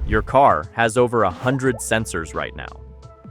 Your car has over 100 sensors right now,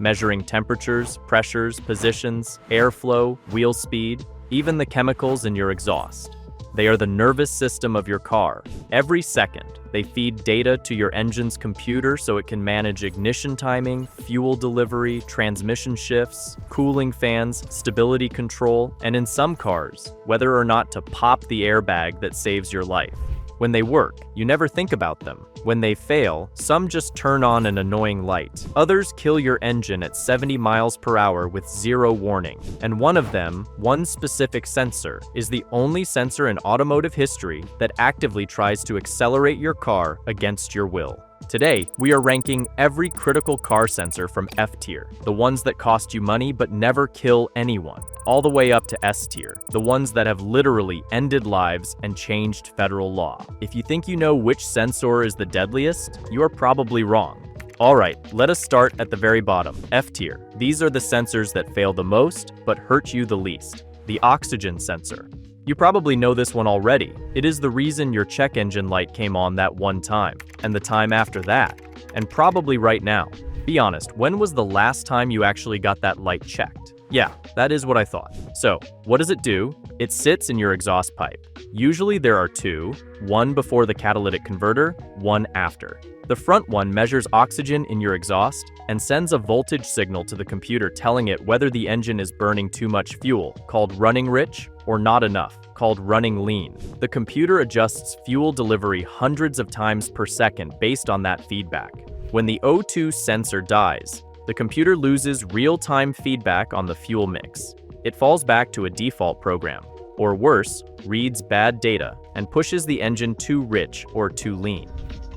measuring temperatures, pressures, positions, airflow, wheel speed, even the chemicals in your exhaust. They are the nervous system of your car. Every second, they feed data to your engine's computer so it can manage ignition timing, fuel delivery, transmission shifts, cooling fans, stability control, and in some cars, whether or not to pop the airbag that saves your life. When they work, you never think about them. When they fail, some just turn on an annoying light. Others kill your engine at 70 miles per hour with zero warning. And one of them, one specific sensor, is the only sensor in automotive history that actively tries to accelerate your car against your will. Today, we are ranking every critical car sensor from F tier, the ones that cost you money but never kill anyone, all the way up to S tier, the ones that have literally ended lives and changed federal law. If you think you know which sensor is the deadliest, you are probably wrong. Alright, let us start at the very bottom, F tier. These are the sensors that fail the most but hurt you the least. The oxygen sensor. You probably know this one already. It is the reason your check engine light came on that one time, and the time after that, and probably right now. Be honest, when was the last time you actually got that light checked? Yeah, that is what I thought. So, what does it do? It sits in your exhaust pipe. Usually there are two, one before the catalytic converter, one after. The front one measures oxygen in your exhaust and sends a voltage signal to the computer telling it whether the engine is burning too much fuel, called running rich, or not enough, called running lean. The computer adjusts fuel delivery hundreds of times per second based on that feedback. When the O2 sensor dies, the computer loses real-time feedback on the fuel mix. It falls back to a default program, or worse, reads bad data and pushes the engine too rich or too lean.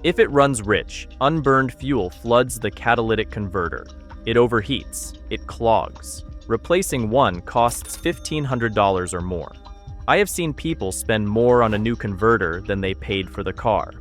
If it runs rich, unburned fuel floods the catalytic converter. It overheats, it clogs. Replacing one costs $1,500 or more. I have seen people spend more on a new converter than they paid for the car.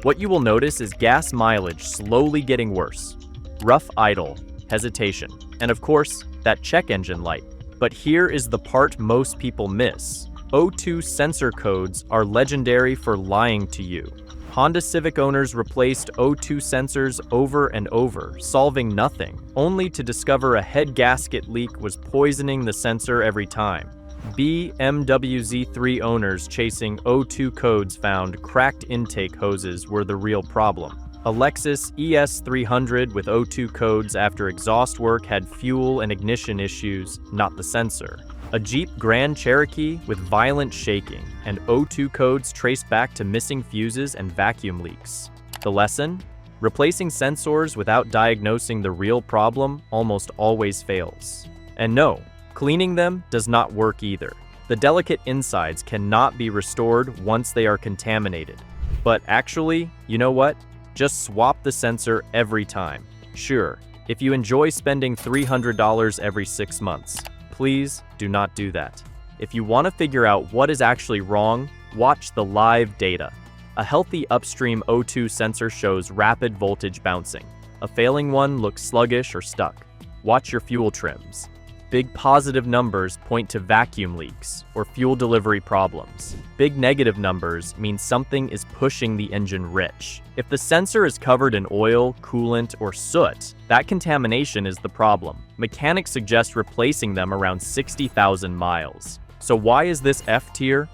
What you will notice is gas mileage slowly getting worse. Rough idle, hesitation, and of course, that check engine light. But here is the part most people miss. O2 sensor codes are legendary for lying to you. Honda Civic owners replaced O2 sensors over and over, solving nothing, only to discover a head gasket leak was poisoning the sensor every time. BMW Z3 owners chasing O2 codes found cracked intake hoses were the real problem. A Lexus ES300 with O2 codes after exhaust work had fuel and ignition issues, not the sensor. A Jeep Grand Cherokee with violent shaking and O2 codes traced back to missing fuses and vacuum leaks. The lesson? Replacing sensors without diagnosing the real problem almost always fails. And no, cleaning them does not work either. The delicate insides cannot be restored once they are contaminated. But actually, you know what? Just swap the sensor every time. Sure, if you enjoy spending $300 every 6 months, please do not do that. If you want to figure out what is actually wrong, watch the live data. A healthy upstream O2 sensor shows rapid voltage bouncing. A failing one looks sluggish or stuck. Watch your fuel trims. Big positive numbers point to vacuum leaks or fuel delivery problems. Big negative numbers mean something is pushing the engine rich. If the sensor is covered in oil, coolant, or soot, that contamination is the problem. Mechanics suggest replacing them around 60,000 miles. So why is this F tier?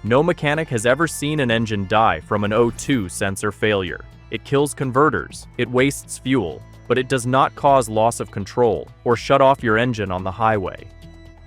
No mechanic has ever seen an engine die from an O2 sensor failure. It kills converters, it wastes fuel, but it does not cause loss of control or shut off your engine on the highway.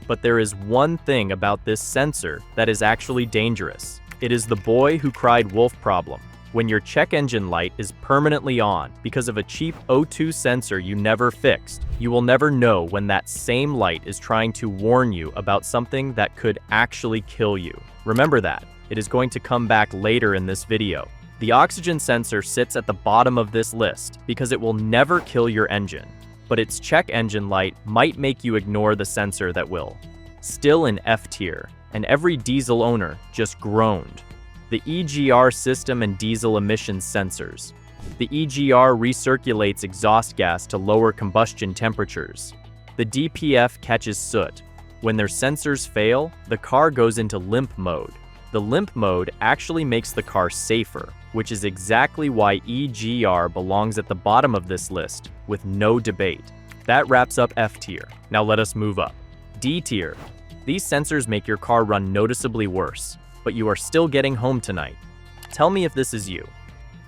But there is one thing about this sensor that is actually dangerous. It is the boy who cried wolf problem. When your check engine light is permanently on because of a cheap O2 sensor you never fixed, you will never know when that same light is trying to warn you about something that could actually kill you. Remember that. It is going to come back later in this video. The oxygen sensor sits at the bottom of this list because it will never kill your engine, but its check engine light might make you ignore the sensor that will. Still in F tier, and every diesel owner just groaned. The EGR system and diesel emissions sensors. The EGR recirculates exhaust gas to lower combustion temperatures. The DPF catches soot. When their sensors fail, the car goes into limp mode. The limp mode actually makes the car safer. which is exactly why EGR belongs at the bottom of this list, with no debate. That wraps up F tier. Now let us move up. D tier. These sensors make your car run noticeably worse, but you are still getting home tonight. Tell me if this is you.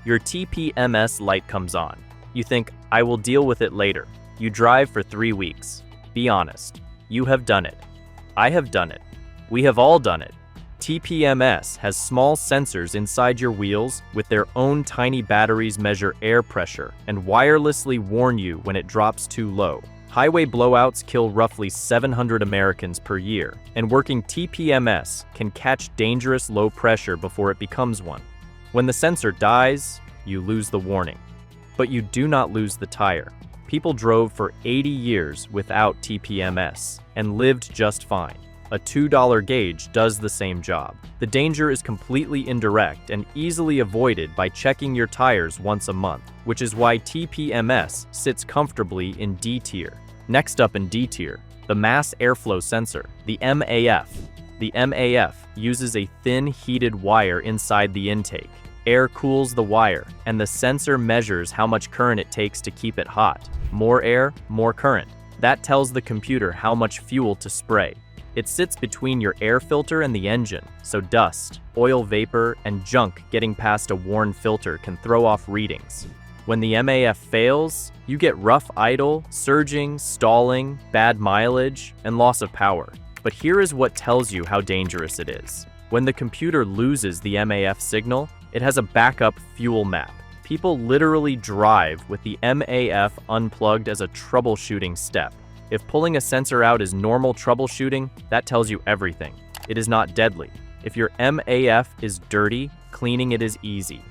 Your TPMS light comes on. You think, I will deal with it later. You drive for 3 weeks. Be honest. You have done it. I have done it. We have all done it. TPMS has small sensors inside your wheels with their own tiny batteries measure air pressure and wirelessly warn you when it drops too low. Highway blowouts kill roughly 700 Americans per year, and working TPMS can catch dangerous low pressure before it becomes one. When the sensor dies, you lose the warning. But you do not lose the tire. People drove for 80 years without TPMS and lived just fine. A $2 gauge does the same job. The danger is completely indirect and easily avoided by checking your tires once a month, which is why TPMS sits comfortably in D tier. Next up in D tier, the mass airflow sensor, the MAF. The MAF uses a thin heated wire inside the intake. Air cools the wire, and the sensor measures how much current it takes to keep it hot. More air, more current. That tells the computer how much fuel to spray. It sits between your air filter and the engine, so dust, oil vapor, and junk getting past a worn filter can throw off readings. When the MAF fails, you get rough idle, surging, stalling, bad mileage, and loss of power. But here is what tells you how dangerous it is. When the computer loses the MAF signal, it has a backup fuel map. People literally drive with the MAF unplugged as a troubleshooting step. If pulling a sensor out is normal troubleshooting, that tells you everything. It is not deadly. If your MAF is dirty, cleaning it is easy.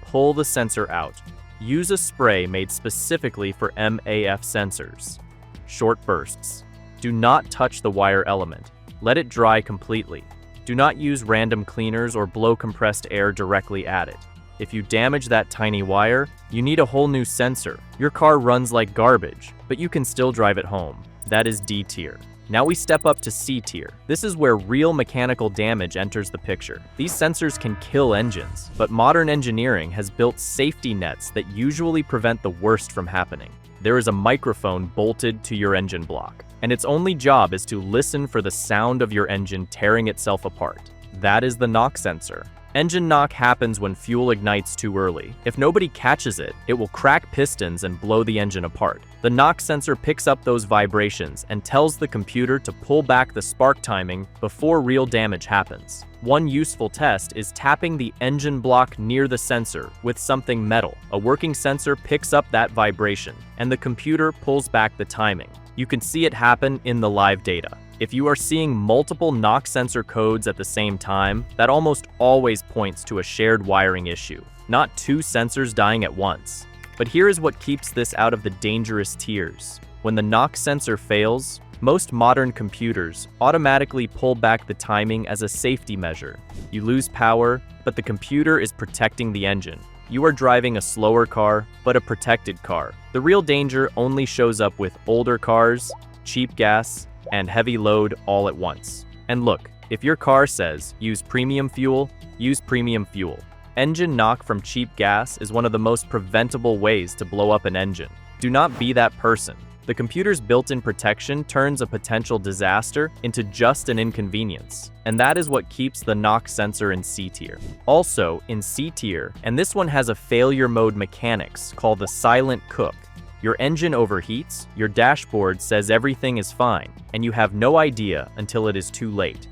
Pull the sensor out. Use a spray made specifically for MAF sensors. Short bursts. Do not touch the wire element. Let it dry completely. Do not use random cleaners or blow compressed air directly at it. If you damage that tiny wire, you need a whole new sensor. Your car runs like garbage, but you can still drive it home. That is D tier. Now we step up to C tier. This is where real mechanical damage enters the picture. These sensors can kill engines, but modern engineering has built safety nets that usually prevent the worst from happening. There is a microphone bolted to your engine block, and its only job is to listen for the sound of your engine tearing itself apart. That is the knock sensor. Engine knock happens when fuel ignites too early. If nobody catches it, it will crack pistons and blow the engine apart. The knock sensor picks up those vibrations and tells the computer to pull back the spark timing before real damage happens. One useful test is tapping the engine block near the sensor with something metal. A working sensor picks up that vibration, and the computer pulls back the timing. You can see it happen in the live data. If you are seeing multiple knock sensor codes at the same time, that almost always points to a shared wiring issue, not two sensors dying at once. But here is what keeps this out of the dangerous tiers. When the knock sensor fails, most modern computers automatically pull back the timing as a safety measure. You lose power, but the computer is protecting the engine. You are driving a slower car, but a protected car. The real danger only shows up with older cars, cheap gas, and heavy load all at once. And look, if your car says use premium fuel, use premium fuel. Engine knock from cheap gas is one of the most preventable ways to blow up an engine. Do not be that person. The computer's built-in protection turns a potential disaster into just an inconvenience. And that is what keeps the knock sensor in C tier. Also in C tier, and this one has a failure mode mechanics called the silent cook. Your engine overheats, your dashboard says everything is fine, and you have no idea until it is too late.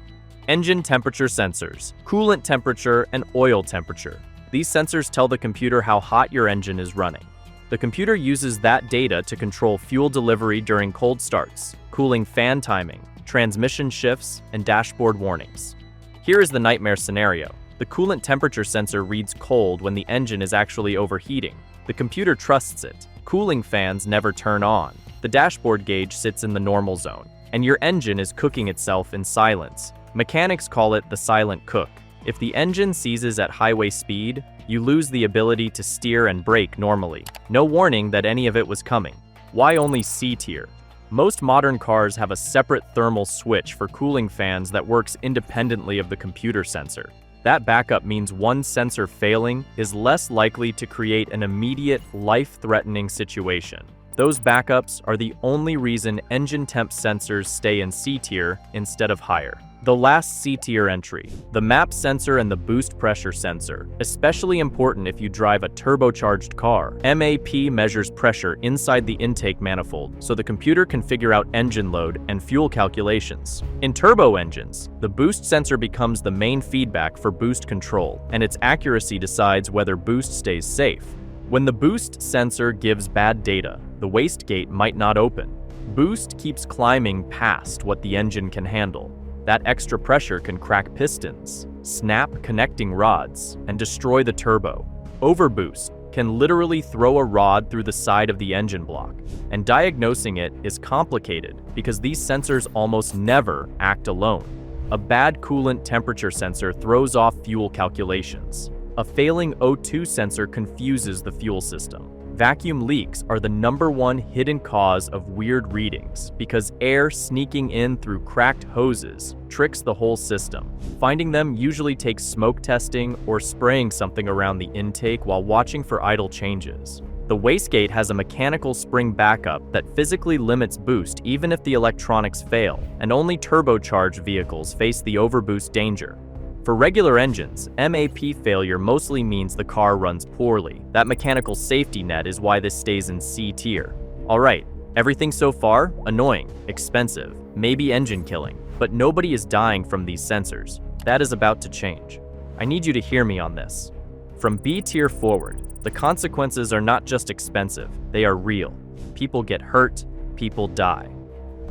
Engine temperature sensors, coolant temperature, and oil temperature. These sensors tell the computer how hot your engine is running. The computer uses that data to control fuel delivery during cold starts, cooling fan timing, transmission shifts, and dashboard warnings. Here is the nightmare scenario. The coolant temperature sensor reads cold when the engine is actually overheating. The computer trusts it. Cooling fans never turn on. The dashboard gauge sits in the normal zone, and your engine is cooking itself in silence. Mechanics call it the silent cook. If the engine seizes at highway speed, you lose the ability to steer and brake normally. No warning that any of it was coming. Why only C tier? Most modern cars have a separate thermal switch for cooling fans that works independently of the computer sensor. That backup means one sensor failing is less likely to create an immediate, life-threatening situation. Those backups are the only reason engine temp sensors stay in C tier instead of higher. The last C tier entry, the map sensor and the boost pressure sensor, especially important if you drive a turbocharged car. MAP measures pressure inside the intake manifold so the computer can figure out engine load and fuel calculations. In turbo engines, the boost sensor becomes the main feedback for boost control, and its accuracy decides whether boost stays safe. When the boost sensor gives bad data, the wastegate might not open. Boost keeps climbing past what the engine can handle. That extra pressure can crack pistons, snap connecting rods, and destroy the turbo. Overboost can literally throw a rod through the side of the engine block, and diagnosing it is complicated because these sensors almost never act alone. A bad coolant temperature sensor throws off fuel calculations. A failing O2 sensor confuses the fuel system. Vacuum leaks are the #1 hidden cause of weird readings because air sneaking in through cracked hoses tricks the whole system. Finding them usually takes smoke testing or spraying something around the intake while watching for idle changes. The wastegate has a mechanical spring backup that physically limits boost even if the electronics fail, and only turbocharged vehicles face the overboost danger. For regular engines, MAP failure mostly means the car runs poorly. That mechanical safety net is why this stays in C tier. Alright, everything so far? Annoying, expensive, maybe engine killing, but nobody is dying from these sensors. That is about to change. I need you to hear me on this. From B tier forward, the consequences are not just expensive, they are real. People get hurt, people die.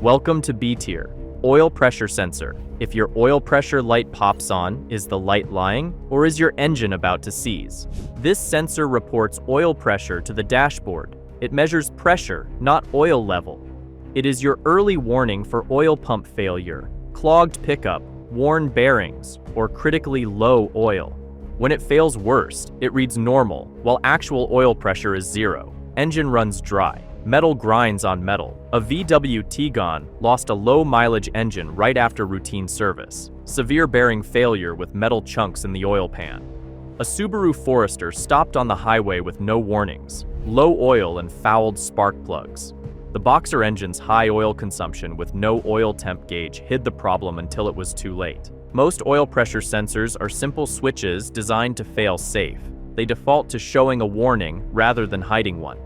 Welcome to B tier. Oil pressure sensor. If your oil pressure light pops on, is the light lying, or is your engine about to seize? This sensor reports oil pressure to the dashboard. It measures pressure, not oil level. It is your early warning for oil pump failure, clogged pickup, worn bearings, or critically low oil. When it fails worst, it reads normal, while actual oil pressure is 0. Engine runs dry. Metal grinds on metal. A VW Tiguan lost a low-mileage engine right after routine service. Severe bearing failure with metal chunks in the oil pan. A Subaru Forester stopped on the highway with no warnings. Low oil and fouled spark plugs. The Boxer engine's high oil consumption with no oil temp gauge hid the problem until it was too late. Most oil pressure sensors are simple switches designed to fail safe. They default to showing a warning rather than hiding one.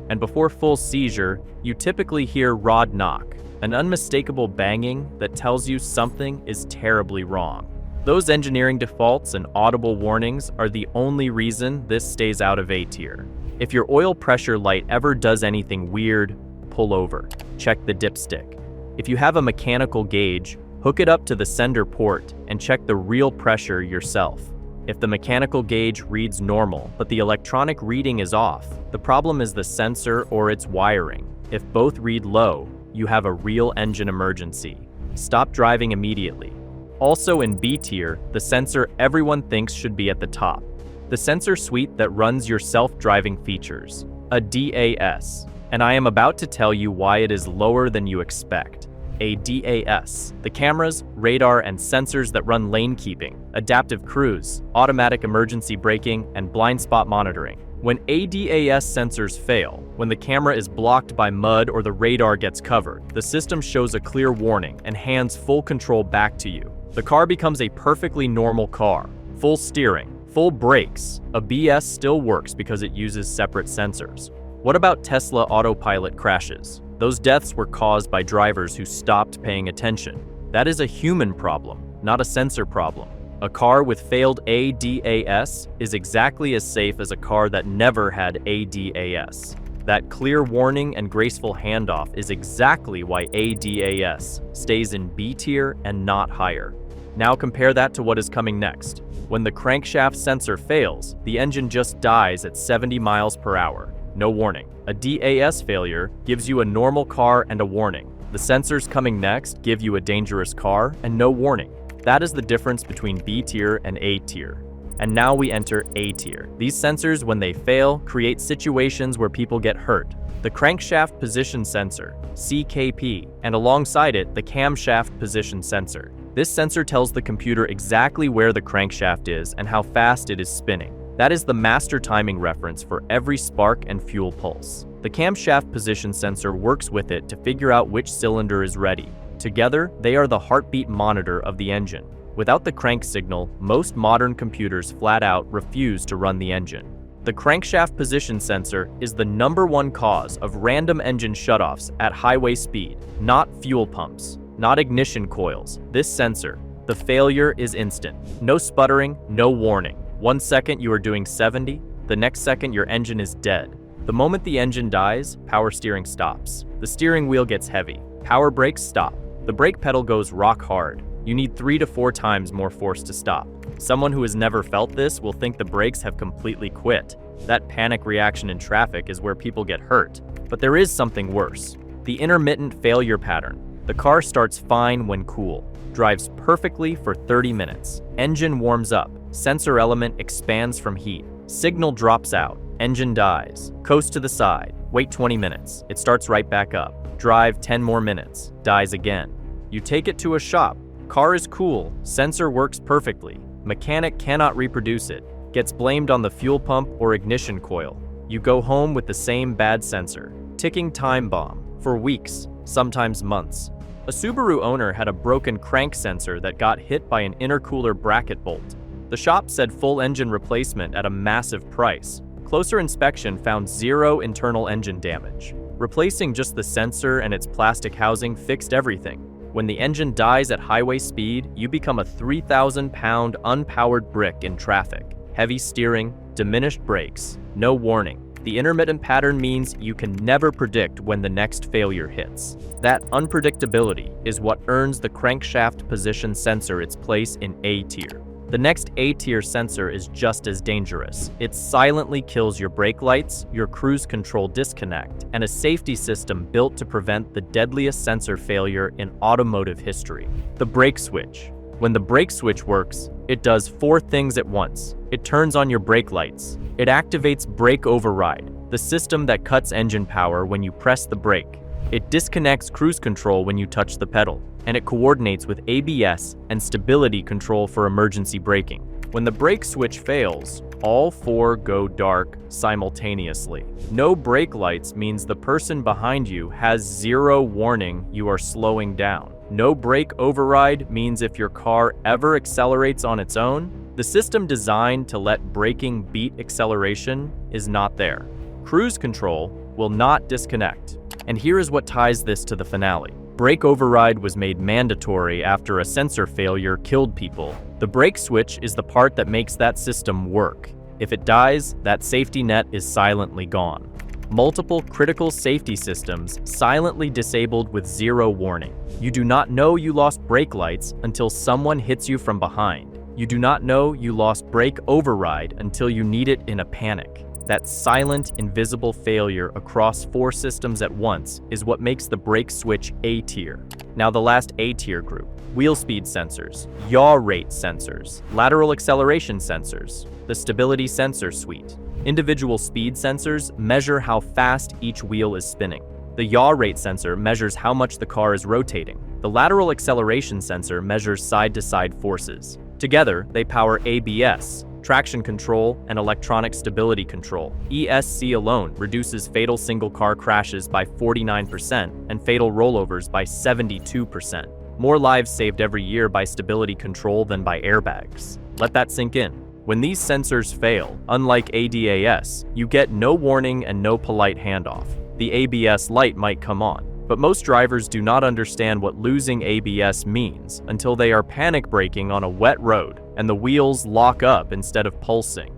And before full seizure, you typically hear rod knock, an unmistakable banging that tells you something is terribly wrong. Those engineering defaults and audible warnings are the only reason this stays out of A tier. If your oil pressure light ever does anything weird, pull over. Check the dipstick. If you have a mechanical gauge, hook it up to the sender port and check the real pressure yourself. If the mechanical gauge reads normal, but the electronic reading is off, the problem is the sensor or its wiring. If both read low, you have a real engine emergency. Stop driving immediately. Also in B tier, the sensor everyone thinks should be at the top. The sensor suite that runs your self-driving features, a DAS. And I am about to tell you why it is lower than you expect. A DAS, the cameras, radar, and sensors that run lane keeping, adaptive cruise, automatic emergency braking, and blind spot monitoring. When ADAS sensors fail, when the camera is blocked by mud or the radar gets covered, the system shows a clear warning and hands full control back to you. The car becomes a perfectly normal car. Full steering, full brakes. ABS still works because it uses separate sensors. What about Tesla autopilot crashes? Those deaths were caused by drivers who stopped paying attention. That is a human problem, not a sensor problem. A car with failed ADAS is exactly as safe as a car that never had ADAS. That clear warning and graceful handoff is exactly why ADAS stays in B tier and not higher. Now compare that to what is coming next. When the crankshaft sensor fails, the engine just dies at 70 miles per hour. No warning. A DAS failure gives you a normal car and a warning. The sensors coming next give you a dangerous car and no warning. That is the difference between B tier and A tier. And now we enter A tier. These sensors, when they fail, create situations where people get hurt. The crankshaft position sensor, CKP, and alongside it, the camshaft position sensor. This sensor tells the computer exactly where the crankshaft is and how fast it is spinning. That is the master timing reference for every spark and fuel pulse. The camshaft position sensor works with it to figure out which cylinder is ready. Together, they are the heartbeat monitor of the engine. Without the crank signal, most modern computers flat out refuse to run the engine. The crankshaft position sensor is the #1 cause of random engine shutoffs at highway speed, not fuel pumps, not ignition coils. This sensor, the failure is instant. No sputtering, no warning. 1 second you are doing 70, the next second your engine is dead. The moment the engine dies, power steering stops. The steering wheel gets heavy. Power brakes stop. The brake pedal goes rock hard. You need 3 to 4 times more force to stop. Someone who has never felt this will think the brakes have completely quit. That panic reaction in traffic is where people get hurt. But there is something worse. The intermittent failure pattern. The car starts fine when cool, drives perfectly for 30 minutes. Engine warms up, sensor element expands from heat. Signal drops out, engine dies. Coast to the side, wait 20 minutes, it starts right back up. Drive 10 more minutes, dies again. You take it to a shop. Car is cool, sensor works perfectly. Mechanic cannot reproduce it. Gets blamed on the fuel pump or ignition coil. You go home with the same bad sensor. Ticking time bomb. For weeks, sometimes months. A Subaru owner had a broken crank sensor that got hit by an intercooler bracket bolt. The shop said full engine replacement at a massive price. Closer inspection found 0 internal engine damage. Replacing just the sensor and its plastic housing fixed everything. When the engine dies at highway speed, you become a 3,000-pound unpowered brick in traffic. Heavy steering, diminished brakes, no warning. The intermittent pattern means you can never predict when the next failure hits. That unpredictability is what earns the crankshaft position sensor its place in A tier. The next A-tier sensor is just as dangerous. It silently kills your brake lights, your cruise control disconnect, and a safety system built to prevent the deadliest sensor failure in automotive history. The brake switch. When the brake switch works, it does 4 things at once. It turns on your brake lights. It activates brake override, the system that cuts engine power when you press the brake. It disconnects cruise control when you touch the pedal, and it coordinates with ABS and stability control for emergency braking. When the brake switch fails, all 4 go dark simultaneously. No brake lights means the person behind you has 0 warning you are slowing down. No brake override means if your car ever accelerates on its own, the system designed to let braking beat acceleration is not there. Cruise control will not disconnect. And here is what ties this to the finale. Brake override was made mandatory after a sensor failure killed people. The brake switch is the part that makes that system work. If it dies, that safety net is silently gone. Multiple critical safety systems silently disabled with 0 warning. You do not know you lost brake lights until someone hits you from behind. You do not know you lost brake override until you need it in a panic. That silent, invisible failure across 4 systems at once is what makes the brake switch A tier. Now the last A tier group. Wheel speed sensors, yaw rate sensors, lateral acceleration sensors, the stability sensor suite. Individual speed sensors measure how fast each wheel is spinning. The yaw rate sensor measures how much the car is rotating. The lateral acceleration sensor measures side-to-side forces. Together, they power ABS, traction control, and electronic stability control. ESC alone reduces fatal single-car crashes by 49% and fatal rollovers by 72%. More lives saved every year by stability control than by airbags. Let that sink in. When these sensors fail, unlike ADAS, you get no warning and no polite handoff. The ABS light might come on, but most drivers do not understand what losing ABS means until they are panic braking on a wet road and the wheels lock up instead of pulsing.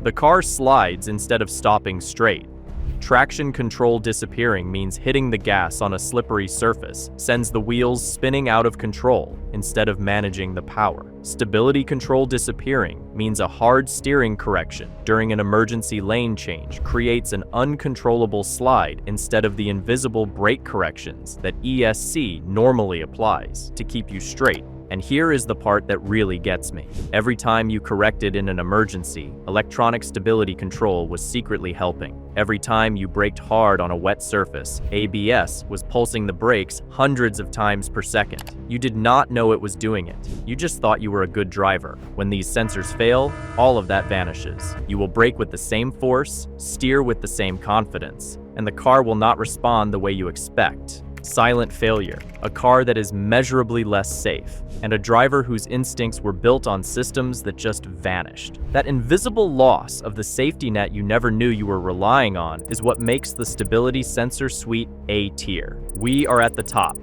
The car slides instead of stopping straight. Traction control disappearing means hitting the gas on a slippery surface sends the wheels spinning out of control instead of managing the power. Stability control disappearing means a hard steering correction during an emergency lane change creates an uncontrollable slide instead of the invisible brake corrections that ESC normally applies to keep you straight. And here is the part that really gets me. Every time you corrected in an emergency, electronic stability control was secretly helping. Every time you braked hard on a wet surface, ABS was pulsing the brakes hundreds of times per second. You did not know it was doing it. You just thought you were a good driver. When these sensors fail, all of that vanishes. You will brake with the same force, steer with the same confidence, and the car will not respond the way you expect. Silent failure, a car that is measurably less safe, and a driver whose instincts were built on systems that just vanished. That invisible loss of the safety net you never knew you were relying on is what makes the stability sensor suite A tier. We are at the top.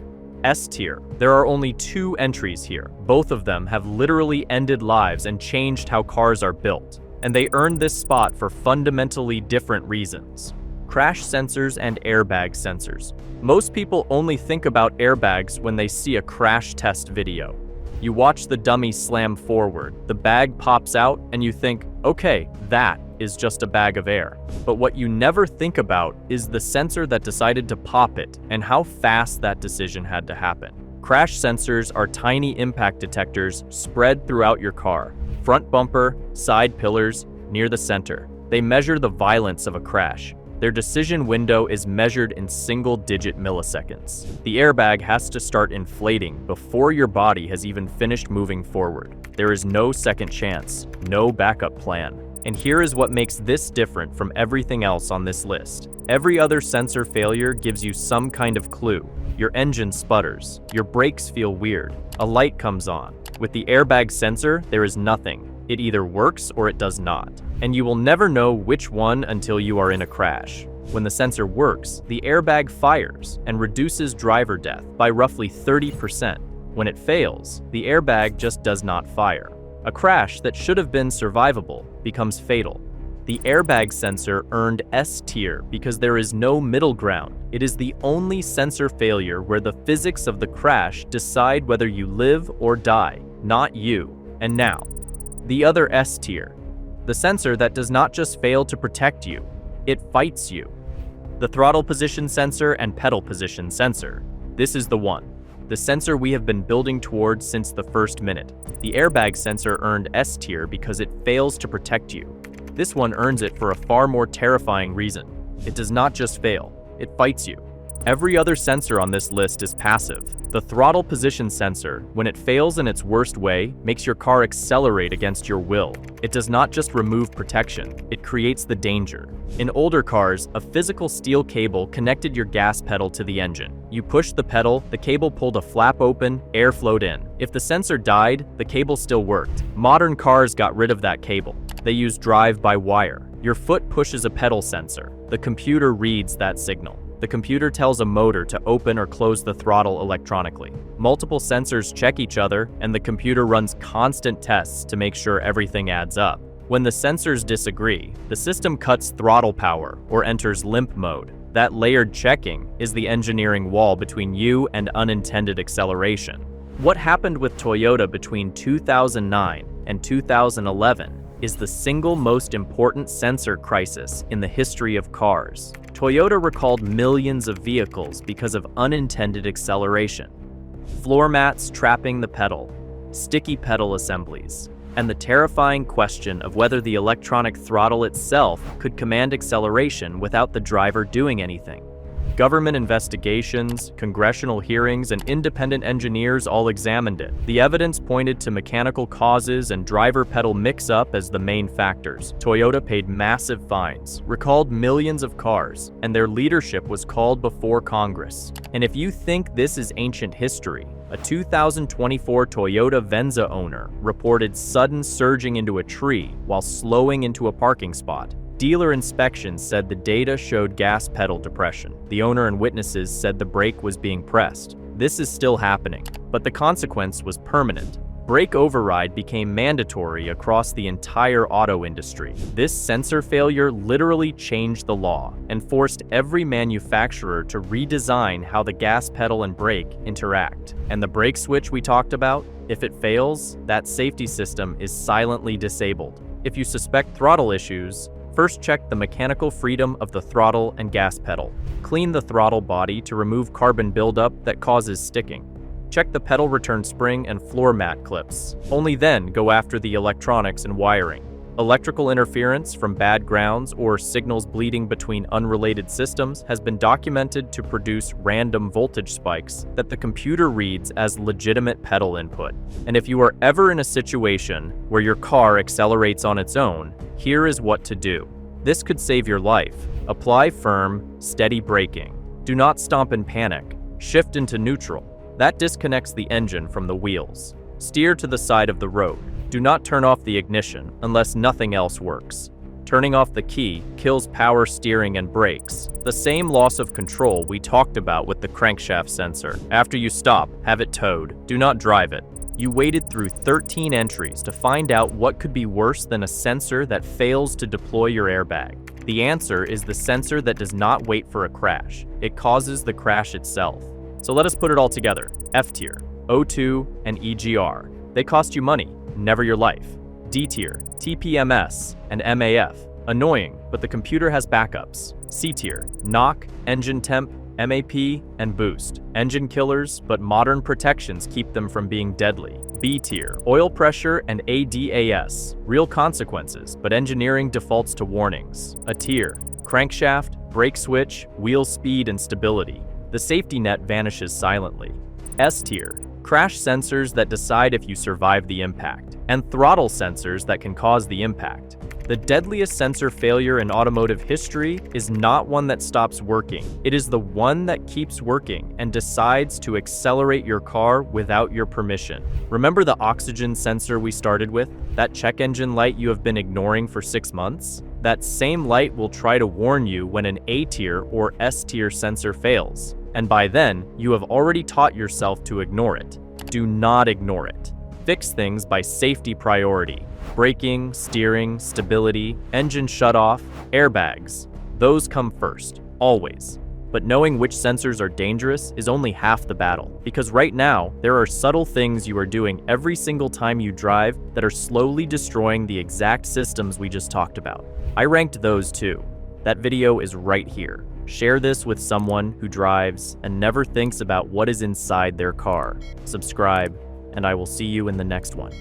S tier. There are only 2 entries here. Both of them have literally ended lives and changed how cars are built. And they earned this spot for fundamentally different reasons. Crash sensors and airbag sensors. Most people only think about airbags when they see a crash test video. You watch the dummy slam forward, the bag pops out, and you think, okay, that is just a bag of air. But what you never think about is the sensor that decided to pop it and how fast that decision had to happen. Crash sensors are tiny impact detectors spread throughout your car. Front bumper, side pillars, near the center. They measure the violence of a crash. Their decision window is measured in single-digit milliseconds. The airbag has to start inflating before your body has even finished moving forward. There is no second chance, no backup plan. And here is what makes this different from everything else on this list. Every other sensor failure gives you some kind of clue. Your engine sputters, your brakes feel weird, a light comes on. With the airbag sensor, there is nothing. It either works or it does not. And you will never know which one until you are in a crash. When the sensor works, the airbag fires and reduces driver death by roughly 30%. When it fails, the airbag just does not fire. A crash that should have been survivable becomes fatal. The airbag sensor earned S tier because there is no middle ground. It is the only sensor failure where the physics of the crash decide whether you live or die, not you. And now, the other S tier. The sensor that does not just fail to protect you, it fights you. The throttle position sensor and pedal position sensor. This is the one. The sensor we have been building towards since the first minute. The airbag sensor earned S tier because it fails to protect you. This one earns it for a far more terrifying reason. It does not just fail, it fights you. Every other sensor on this list is passive. The throttle position sensor, when it fails in its worst way, makes your car accelerate against your will. It does not just remove protection, it creates the danger. In older cars, a physical steel cable connected your gas pedal to the engine. You pushed the pedal, the cable pulled a flap open, air flowed in. If the sensor died, the cable still worked. Modern cars got rid of that cable. They use drive-by-wire. Your foot pushes a pedal sensor. The computer reads that signal. The computer tells a motor to open or close the throttle electronically. Multiple sensors check each other, and the computer runs constant tests to make sure everything adds up. When the sensors disagree, the system cuts throttle power or enters limp mode. That layered checking is the engineering wall between you and unintended acceleration. What happened with Toyota between 2009 and 2011 is the single most important sensor crisis in the history of cars. Toyota recalled millions of vehicles because of unintended acceleration. Floor mats trapping the pedal, sticky pedal assemblies, and the terrifying question of whether the electronic throttle itself could command acceleration without the driver doing anything. Government investigations, congressional hearings, and independent engineers all examined it. The evidence pointed to mechanical causes and driver pedal mix-up as the main factors. Toyota paid massive fines, recalled millions of cars, and their leadership was called before Congress. And if you think this is ancient history, a 2024 Toyota Venza owner reported sudden surging into a tree while slowing into a parking spot. Dealer inspections said the data showed gas pedal depression. The owner and witnesses said the brake was being pressed. This is still happening, but the consequence was permanent. Brake override became mandatory across the entire auto industry. This sensor failure literally changed the law and forced every manufacturer to redesign how the gas pedal and brake interact. And the brake switch we talked about, if it fails, that safety system is silently disabled. If you suspect throttle issues, first check the mechanical freedom of the throttle and gas pedal. Clean the throttle body to remove carbon buildup that causes sticking. Check the pedal return spring and floor mat clips. Only then go after the electronics and wiring. Electrical interference from bad grounds or signals bleeding between unrelated systems has been documented to produce random voltage spikes that the computer reads as legitimate pedal input. And if you are ever in a situation where your car accelerates on its own, here is what to do. This could save your life. Apply firm, steady braking. Do not stomp and panic. Shift into neutral. That disconnects the engine from the wheels. Steer to the side of the road. Do not turn off the ignition unless nothing else works. Turning off the key kills power steering and brakes, the same loss of control we talked about with the crankshaft sensor. After you stop, have it towed. Do not drive it. You waded through 13 entries to find out what could be worse than a sensor that fails to deploy your airbag. The answer is the sensor that does not wait for a crash. It causes the crash itself. So let us put it all together. F tier, O2, and EGR. They cost you money, never your life. D tier, TPMS and MAF. Annoying, but the computer has backups. C tier, knock, engine temp, MAP, and boost. Engine killers, but modern protections keep them from being deadly. B tier, oil pressure and ADAS. Real consequences, but engineering defaults to warnings. A tier, crankshaft, brake switch, wheel speed and stability. The safety net vanishes silently. S tier, crash sensors that decide if you survive the impact, and throttle sensors that can cause the impact. The deadliest sensor failure in automotive history is not one that stops working. It is the one that keeps working and decides to accelerate your car without your permission. Remember the oxygen sensor we started with? That check engine light you have been ignoring for 6 months? That same light will try to warn you when an A tier or S tier sensor fails. And by then, you have already taught yourself to ignore it. Do not ignore it. Fix things by safety priority. Braking, steering, stability, engine shutoff, airbags. Those come first, always. But knowing which sensors are dangerous is only half the battle. Because right now, there are subtle things you are doing every single time you drive that are slowly destroying the exact systems we just talked about. I ranked those too. That video is right here. Share this with someone who drives and never thinks about what is inside their car. Subscribe, and I will see you in the next one.